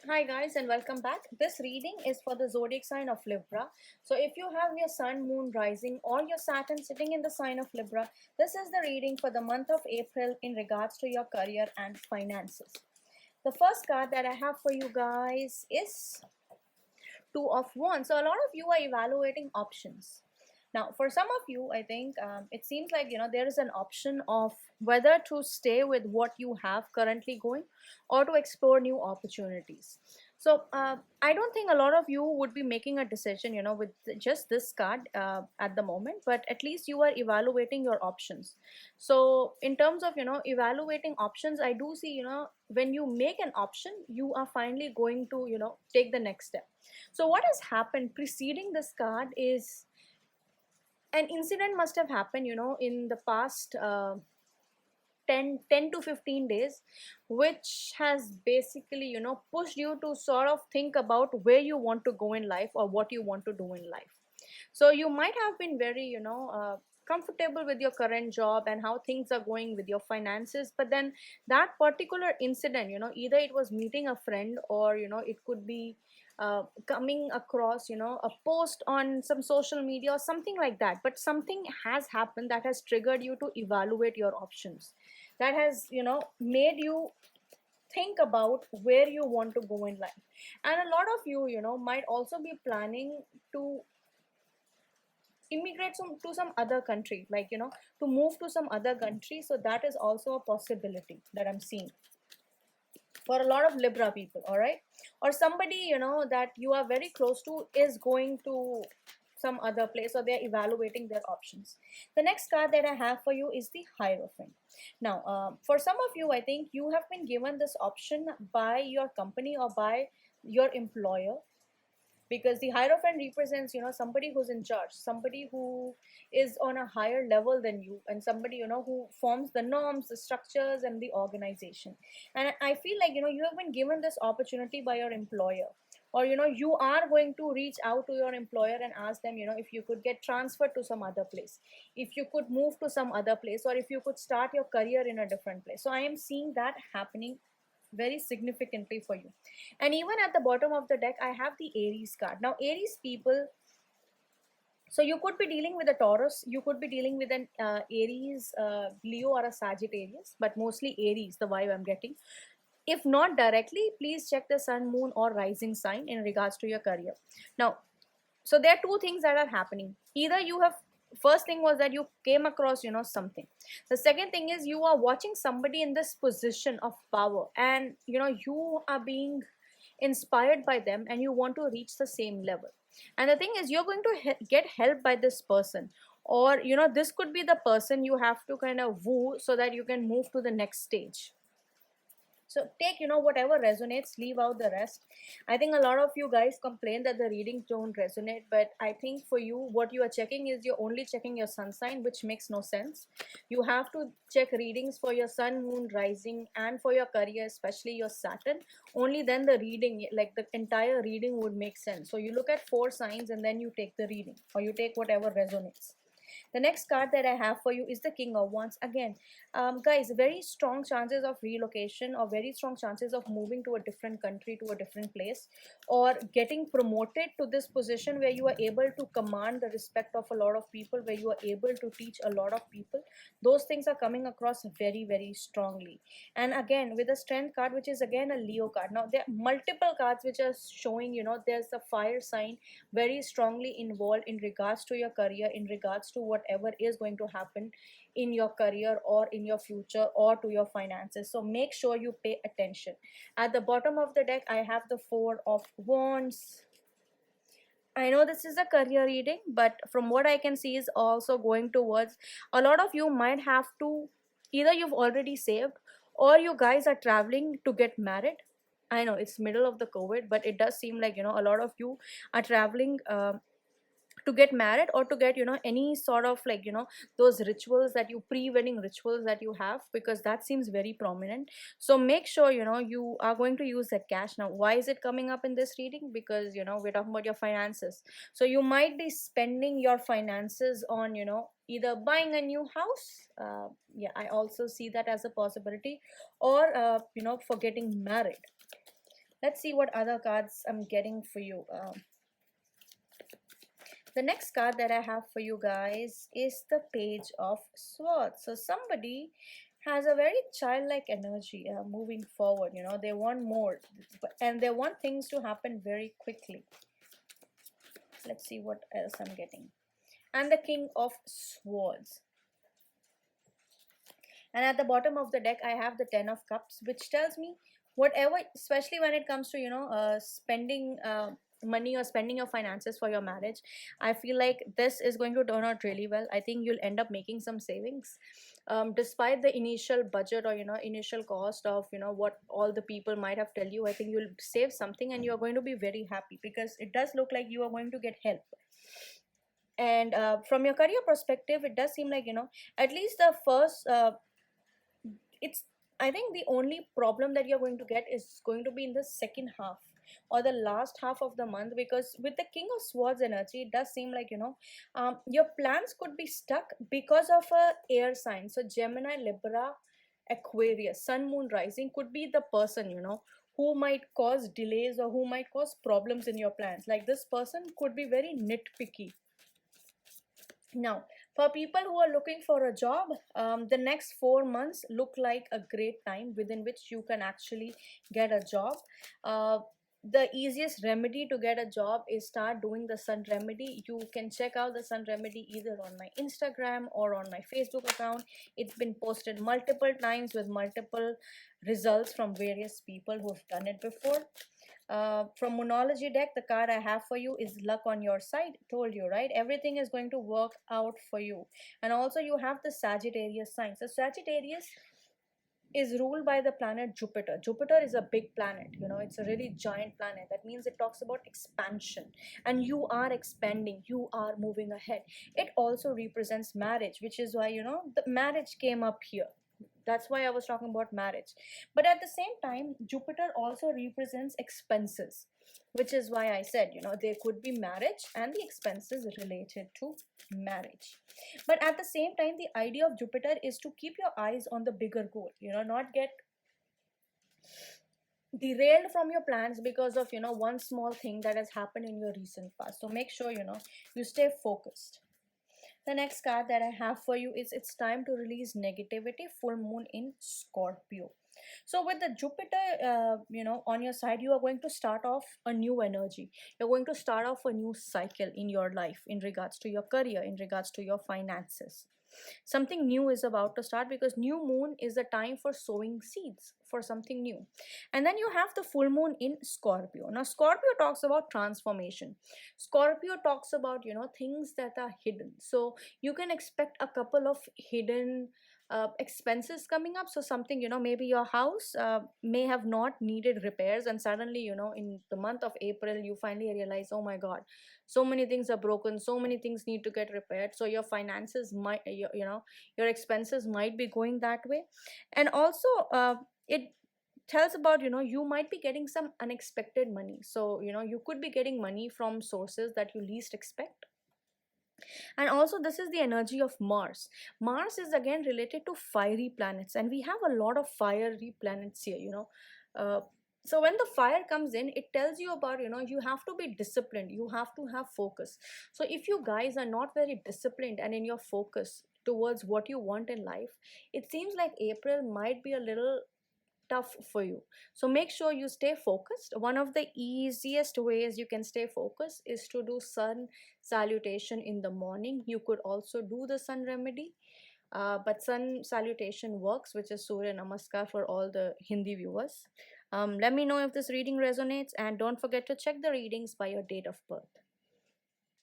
Hi guys and welcome back. This reading is for the zodiac sign of Libra. So if you have your sun, moon rising or your Saturn sitting in the sign of Libra, this is the reading for the month of April in regards to your career and finances. The first card that I have for you guys is Two of Wands. So a lot of you are evaluating options. Now, for some of you, I think it seems like there is an option of whether to stay with what you have currently going or to explore new opportunities. So I don't think a lot of you would be making a decision, with just this card at the moment. But at least you are evaluating your options. So in terms of evaluating options, I do see when you make an option, you are finally going to take the next step. So what has happened preceding this card is an incident must have happened in the past 10 to 15 days, which has basically pushed you to sort of think about where you want to go in life or what you want to do in life. So you might have been very comfortable with your current job and how things are going with your finances, but then that particular incident, either it was meeting a friend or it could be coming across a post on some social media or something like that, but something has happened that has triggered you to evaluate your options, that has made you think about where you want to go in life. And a lot of you might also be planning to immigrate to some other country, like to move to some other country. So that is also a possibility that I'm seeing for a lot of Libra people. All right, or somebody that you are very close to is going to some other place, or they're evaluating their options. The next card that I have for you is the Hierophant. Now for some of you, I think you have been given this option by your company or by your employer, because the Hierophant represents somebody who's in charge, somebody who is on a higher level than you, and somebody who forms the norms, the structures, and the organization. And I feel like you have been given this opportunity by your employer, or you are going to reach out to your employer and ask them if you could get transferred to some other place, if you could move to some other place, or if you could start your career in a different place. So I am seeing that happening very significantly for you. And even at the bottom of the deck, I have the Aries card. Now Aries people, so you could be dealing with a Taurus, you could be dealing with an Aries, Leo, or a Sagittarius, but mostly Aries, the vibe I'm getting. If not directly, please check the sun, moon, or rising sign in regards to your career. Now, so there are two things that are happening. Either you have, first thing was that you came across something. The second thing is you are watching somebody in this position of power, and you are being inspired by them and you want to reach the same level. And the thing is, you're going to get help by this person, or this could be the person you have to kind of woo so that you can move to the next stage. So take whatever resonates, leave out the rest. I think a lot of you guys complain that the readings don't resonate, but I think for you, what you are checking is you're only checking your sun sign, which makes no sense. You have to check readings for your sun, moon, rising, and for your career, especially your Saturn. Only then the reading, like the entire reading, would make sense. So you look at 4 signs and then you take the reading, or you take whatever resonates. The next card that I have for you is the King of Wands. Again, guys, very strong chances of relocation, or very strong chances of moving to a different country, to a different place, or getting promoted to this position where you are able to command the respect of a lot of people, where you are able to teach a lot of people. Those things are coming across very, very strongly. And again, with the Strength card, which is again a Leo card. Now, there are multiple cards which are showing, there's a fire sign very strongly involved in regards to your career, in regards to whatever is going to happen in your career or in your future or to your finances. So make sure you pay attention. At the bottom of the deck, I have the Four of Wands. I know this is a career reading, but from what I can see is also going towards, a lot of you might have to, either you've already saved or you guys are traveling to get married. I know it's middle of the COVID, but it does seem like a lot of you are traveling to get married, or to get any sort of like those rituals, that you pre-wedding rituals that you have, because that seems very prominent. So make sure you are going to use that cash. Now, why is it coming up in this reading? Because we're talking about your finances. So you might be spending your finances on either buying a new house, yeah, I also see that as a possibility, or for getting married. Let's see what other cards I'm getting for you. The next card that I have for you guys is the Page of Swords. So somebody has a very childlike energy moving forward. You know, they want more, and they want things to happen very quickly. Let's see what else I'm getting. And the King of Swords. And at the bottom of the deck I have the 10 of cups, which tells me whatever, especially when it comes to spending money or spending your finances for your marriage, I feel like this is going to turn out really well. I think you'll end up making some savings, despite the initial budget or initial cost of what all the people might have tell you. I think you'll save something and you're going to be very happy, because it does look like you are going to get help. And from your career perspective, it does seem like at least the first it's I think the only problem that you're going to get is going to be in the second half or the last half of the month, because with the King of Swords energy, it does seem like your plans could be stuck because of a air sign. So Gemini, Libra, Aquarius, Sun, Moon, Rising could be the person who might cause delays or who might cause problems in your plans. Like, this person could be very nitpicky. Now, for people who are looking for a job, the next 4 months look like a great time within which you can actually get a job. The easiest remedy to get a job is start doing the Sun Remedy. You can check out the Sun Remedy either on my Instagram or on my Facebook account. It's been posted multiple times with multiple results from various people who have done it before. From Moonology deck, the card I have for you is Luck on Your Side. Told you, right? Everything is going to work out for you. And also you have the Sagittarius sign. So Sagittarius is ruled by the planet Jupiter. Jupiter is a big planet, it's a really giant planet. That means it talks about expansion, and you are expanding, you are moving ahead. It also represents marriage, which is why the marriage came up here. That's why I was talking about marriage. But at the same time, Jupiter also represents expenses, which is why I said there could be marriage and the expenses related to marriage. But at the same time, the idea of Jupiter is to keep your eyes on the bigger goal, not get derailed from your plans because of one small thing that has happened in your recent past. So make sure you stay focused. The next card that I have for you is It's Time to Release Negativity, Full Moon in Scorpio. So with the Jupiter, on your side, you are going to start off a new energy. You're going to start off a new cycle in your life in regards to your career, in regards to your finances. Something new is about to start, because new moon is the time for sowing seeds for something new. And then you have the full moon in Scorpio. Now Scorpio talks about transformation. Scorpio talks about things that are hidden. So you can expect a couple of hidden expenses coming up. So something, maybe your house may have not needed repairs, and suddenly in the month of April you finally realize, oh my god, so many things are broken, so many things need to get repaired. So your finances might your expenses might be going that way. And also it tells about you might be getting some unexpected money. So you could be getting money from sources that you least expect. And also this is the energy of Mars. Mars is again related to fiery planets, and we have a lot of fiery planets here. uh, so when the fire comes in, it tells you about you have to be disciplined, you have to have focus. So if you guys are not very disciplined and in your focus towards what you want in life, it seems like April might be a little tough for you. So make sure you stay focused. One of the easiest ways you can stay focused is to do sun salutation in the morning. You could also do the Sun Remedy, but sun salutation works, which is Surya Namaskar for all the Hindi viewers. Let me know if this reading resonates, and don't forget to check the readings by your date of birth.